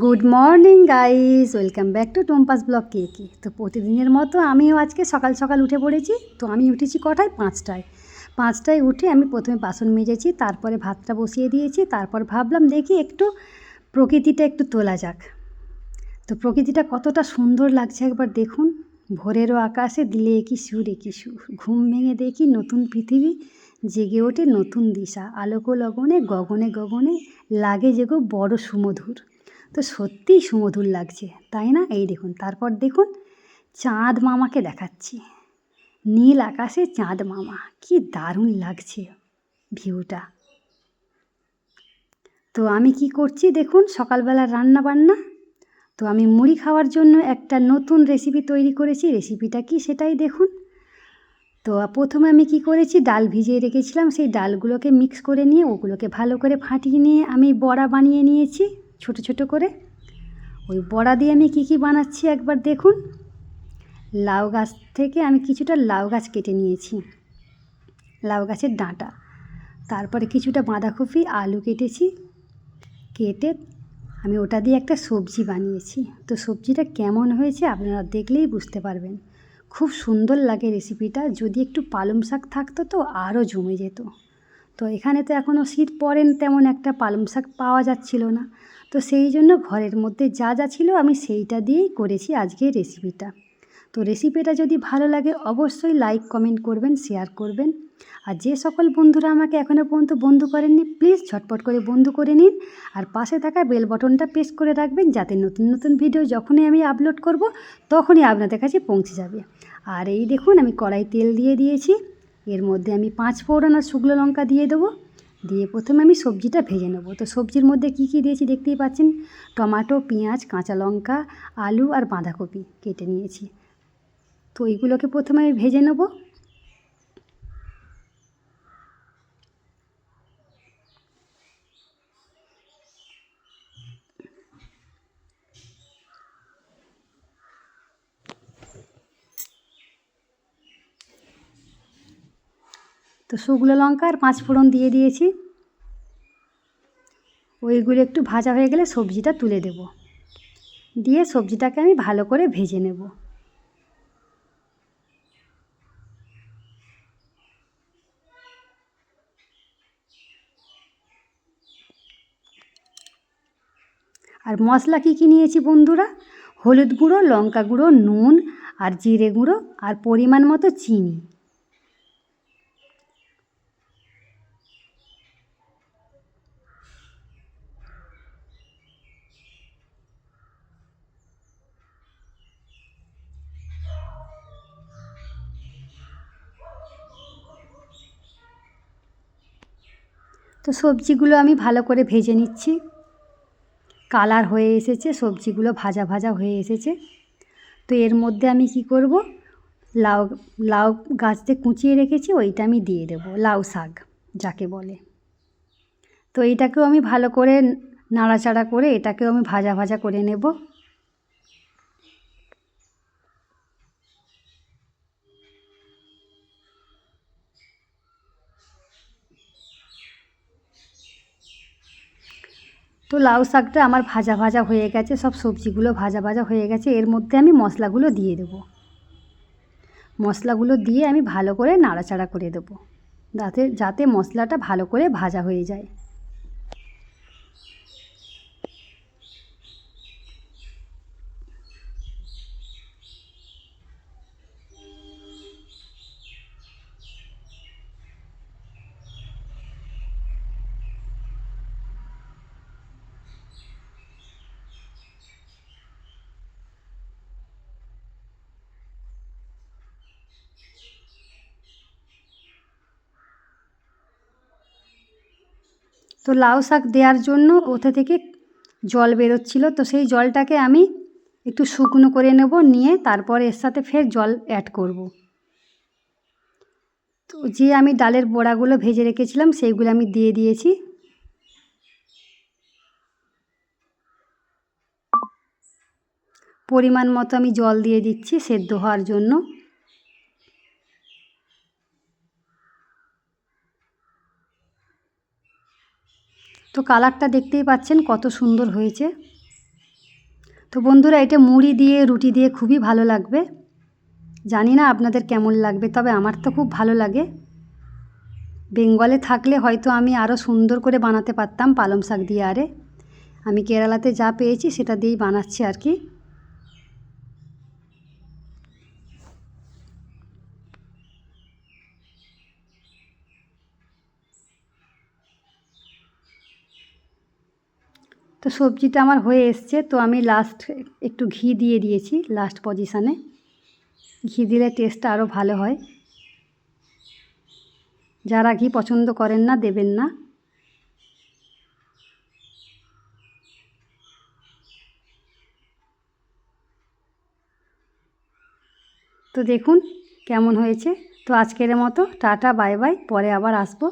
Good morning guys, welcome back to Tumpa's blog কেকে। তো প্রতিদিনের মতো আমিও আজকে সকাল সকাল উঠে পড়েছি। তো আমি উঠেছি কটায়? 5টায় উঠে আমি প্রথমে বাসন মেজেছি, তারপরে ভাতটা বসিয়ে দিয়েছি। তারপর ভাবলাম দেখি একটু প্রকৃতিটা একটু তোলা যাক। তো প্রকৃতিটা কতটা সুন্দর লাগছে একবার দেখুন। ভোরেরও আকাশে দিলে একই সুর একই সুর। ঘুম ভেঙে দেখি নতুন পৃথিবী, জেগে ওঠে নতুন দিশা। আলোক লগনে গগনে গগনে লাগে যেগো বড় সুমধুর। তো সত্যিই সুমধুর লাগছে, তাই না? এই দেখুন, তারপর দেখুন চাঁদ মামাকে দেখাচ্ছি। নীল আকাশে চাঁদ মামা, কি দারুণ লাগছে ভিউটা। তো আমি কি করছি দেখুন, সকালবেলা রান্না বান্না। তো আমি মুড়ি খাওয়ার জন্য একটা নতুন রেসিপি তৈরি করেছি। রেসিপিটা কি সেটাই দেখুন। তো প্রথমে আমি কি করেছি, ডাল ভিজিয়ে রেখেছিলাম, সেই ডালগুলোকে মিক্স করে নিয়ে ওগুলোকে ভালো করে ফাটিয়ে নিয়ে আমি বড়া বানিয়ে নিয়েছি ছোট ছোট করে। ওই বড়া দিয়ে আমি কী বানাচ্ছি একবার দেখুন। লাউ গাছ থেকে আমি কিছুটা লাউ গাছ কেটে নিয়েছি, লাউ গাছের ডাঁটা। তারপরে কিছুটা বাঁধাকপি আলু কেটেছি, কেটে আমি ওটা দিয়ে একটা সবজি বানিয়েছি। তো সবজিটা কেমন হয়েছে আপনারা দেখলেই বুঝতে পারবেন। খুব সুন্দর লাগে রেসিপিটা। যদি একটু পালং শাক থাকতো তো আরও জমে যেত। তো এখানে তো এখনও শীত পড়েন, তেমন একটা পালং শাক পাওয়া যাচ্ছিল না। তো সেই জন্য ঘরের মধ্যে যা যা ছিল আমি সেইটা দিয়েই করেছি আজকের রেসিপিটা। তো রেসিপিটা যদি ভালো লাগে অবশ্যই লাইক কমেন্ট করবেন, শেয়ার করবেন। আর যে সকল বন্ধুরা আমাকে এখনও পর্যন্ত বন্ধু করেননি, প্লিজ ঝটপট করে বন্ধু করে নিন। আর পাশে থাকা বেল বটনটা প্রেস করে রাখবেন, যাতে নতুন নতুন ভিডিও যখনই আমি আপলোড করব তখনই আপনাদের কাছে পৌঁছে যাবে। আর এই দেখুন আমি কড়াই তেল দিয়ে দিয়েছি, এর মধ্যে আমি 5 ফোড়ন আর শুকনো লঙ্কা দিয়ে দেবো। দিয়ে প্রথমে আমি সবজিটা ভেজে নেব। তো সবজির মধ্যে কী কী দিয়েছি দেখতেই পাচ্ছেন। টমেটো, পেঁয়াজ, কাঁচা লঙ্কা, আলু আর বাঁধাকপি কেটে নিয়েছি। তো এইগুলোকে প্রথমে আমি ভেজে নেব। তো শুকনো লঙ্কা আর 5 ফোড়ন দিয়ে দিয়েছি। ওইগুলো একটু ভাজা হয়ে গেলে সবজিটা তুলে দেব, দিয়ে সবজিটাকে আমি ভালো করে ভেজে নেব। আর মশলা কী কী নিয়েছি বন্ধুরা, হলুদ গুঁড়ো, লঙ্কা গুঁড়ো, নুন আর জিরে গুঁড়ো আর পরিমাণ মতো চিনি। তো সবজিগুলো আমি ভালো করে ভেজে নিচ্ছি। কালার হয়ে এসেছে, সবজিগুলো ভাজা ভাজা হয়ে এসেছে। তো এর মধ্যে আমি কি করব, লাউ লাউ গাছতে কুচিয়ে রেখেছি, ওইটা আমি দিয়ে দেবো, লাউ শাক যাকে বলে। তো এইটাকেও আমি ভালো করে নাড়াচাড়া করে এটাকেও আমি ভাজা ভাজা করে নেব। তো লাউ শাকটা আমার ভাজা ভাজা হয়ে গেছে, সব সবজিগুলো ভাজা ভাজা হয়ে গেছে। এর মধ্যে আমি মশলাগুলো দিয়ে দেবো। মশলাগুলো দিয়ে আমি ভালো করে নাড়াচাড়া করে দেবো, যাতে যাতে মশলাটা ভালো করে ভাজা হয়ে যায়। তো লাউ শাক দেওয়ার জন্য ওতে থেকে জল বেরোচ্ছিলো, তো সেই জলটাকে আমি একটু শুকনো করে নেব, নিয়ে তারপর এর সাথে ফের জল অ্যাড করব। তো যে আমি ডালের বড়াগুলো ভেজে রেখেছিলাম সেইগুলো আমি দিয়ে দিয়েছি। পরিমাণ মতো আমি জল দিয়ে দিচ্ছি সেদ্ধ হওয়ার জন্য। তো কালারটা দেখতেই পাচ্ছেন কত সুন্দর হয়েছে। তো বন্ধুরা, এটা মুড়ি দিয়ে রুটি দিয়ে খুবই ভালো লাগবে। জানি না আপনাদের কেমন লাগবে, তবে আমার তো খুব ভালো লাগে। বেঙ্গলে থাকলে হয়তো আমি আরও সুন্দর করে বানাতে পারতাম পালং শাক দিয়ে। আমি কেরালাতে যা পেয়েছি সেটা দিয়েই বানাচ্ছি আর কি। তো সবজিটা আমার হয়ে এসছে, তো আমি লাস্ট একটু ঘি দিয়ে দিয়েছি লাস্ট পজিশানে। ঘি দিলে টেস্টটা আরও ভালো হয়। যারা ঘি পছন্দ করেন না দেবেন না। তো দেখুন কেমন হয়েছে। তো আজকের মতো টাটা বাই বাই, পরে আবার আসবো।